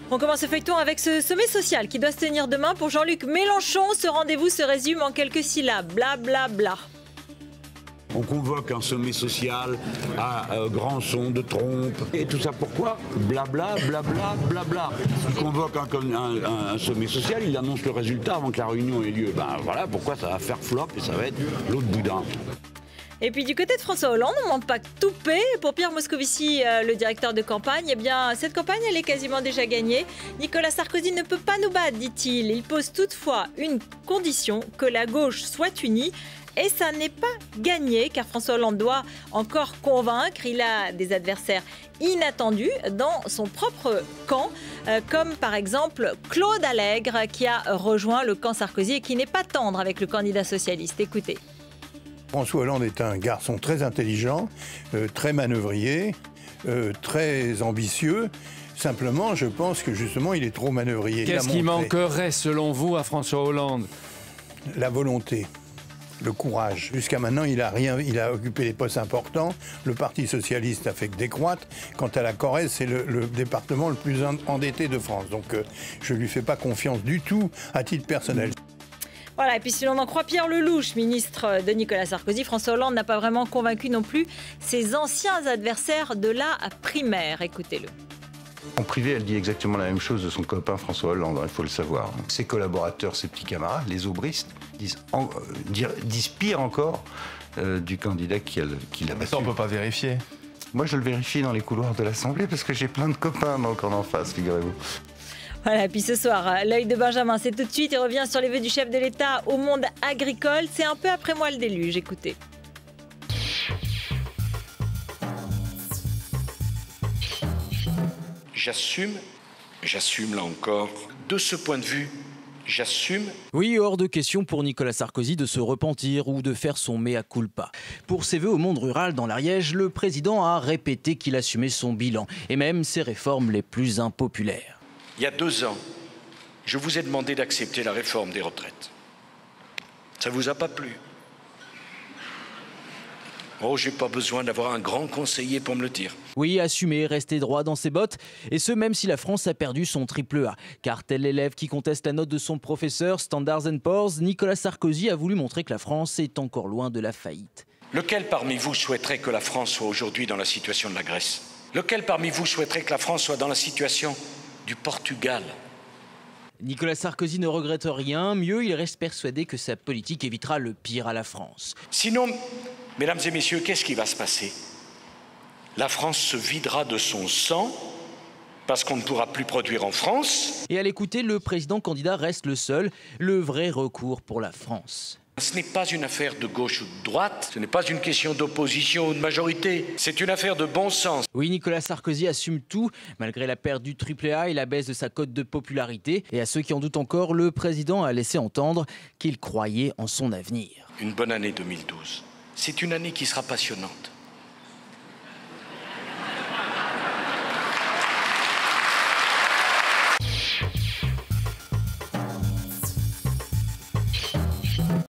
On commence ce feuilleton avec ce sommet social qui doit se tenir demain pour Jean-Luc Mélenchon. Ce rendez-vous se résume en quelques syllabes. Bla bla bla. On convoque un sommet social à grand son de trompe. Et tout ça pourquoi? Blabla, blabla, blabla. Il convoque un sommet social, il annonce le résultat avant que la réunion ait lieu. Ben voilà pourquoi ça va faire flop et ça va être l'autre boudin. Et puis du côté de François Hollande, on ne manque pas toupé. Pour Pierre Moscovici, le directeur de campagne, eh bien, cette campagne, elle est quasiment déjà gagnée. Nicolas Sarkozy ne peut pas nous battre, dit-il. Il pose toutefois une condition, que la gauche soit unie. Et ça n'est pas gagné, car François Hollande doit encore convaincre. Il a des adversaires inattendus dans son propre camp, comme par exemple Claude Allègre, qui a rejoint le camp Sarkozy et qui n'est pas tendre avec le candidat socialiste. Écoutez. François Hollande est un garçon très intelligent, très manœuvrier, très ambitieux. Simplement, je pense que justement, il est trop manœuvrier. Qu'est-ce qui manquerait, selon vous, à François Hollande? La volonté, le courage. Jusqu'à maintenant, il a occupé des postes importants. Le Parti socialiste a fait que décroître. Quant à la Corrèze, c'est le département le plus endetté de France. Donc, je ne lui fais pas confiance du tout à titre personnel. Voilà, et puis si l'on en croit Pierre Lelouch, ministre de Nicolas Sarkozy, François Hollande n'a pas vraiment convaincu non plus ses anciens adversaires de la primaire. Écoutez-le. En privé, elle dit exactement la même chose de son copain François Hollande, il faut le savoir. Ses collaborateurs, ses petits camarades, les aubristes, disent pire encore du candidat qui l'a battu. Ça, on ne peut pas vérifier. Moi, je le vérifie dans les couloirs de l'Assemblée parce que j'ai plein de copains dans le camp d'en face, figurez-vous. Voilà, puis ce soir, l'œil de Benjamin, c'est tout de suite. Il revient sur les vœux du chef de l'État au monde agricole. C'est un peu après moi le déluge, écoutez. J'assume là encore. De ce point de vue, j'assume. Oui, hors de question pour Nicolas Sarkozy de se repentir ou de faire son mea culpa. Pour ses vœux au monde rural dans l'Ariège, le président a répété qu'il assumait son bilan et même ses réformes les plus impopulaires. Il y a 2 ans, je vous ai demandé d'accepter la réforme des retraites. Ça ne vous a pas plu? Oh, j'ai pas besoin d'avoir un grand conseiller pour me le dire. Oui, assumer, rester droit dans ses bottes, et ce même si la France a perdu son triple A. Car tel l'élève qui conteste la note de son professeur Standard & Poor's, Nicolas Sarkozy a voulu montrer que la France est encore loin de la faillite. Lequel parmi vous souhaiterait que la France soit aujourd'hui dans la situation de la Grèce? Lequel parmi vous souhaiterait que la France soit dans la situation du Portugal? Nicolas Sarkozy ne regrette rien, mieux il reste persuadé que sa politique évitera le pire à la France. Sinon, mesdames et messieurs, qu'est-ce qui va se passer? La France se videra de son sang parce qu'on ne pourra plus produire en France. Et à l'écouter, le président candidat reste le seul, le vrai recours pour la France. Ce n'est pas une affaire de gauche ou de droite, ce n'est pas une question d'opposition ou de majorité, c'est une affaire de bon sens. Oui, Nicolas Sarkozy assume tout, malgré la perte du triple A et la baisse de sa cote de popularité. Et à ceux qui en doutent encore, le président a laissé entendre qu'il croyait en son avenir. Une bonne année 2012, c'est une année qui sera passionnante.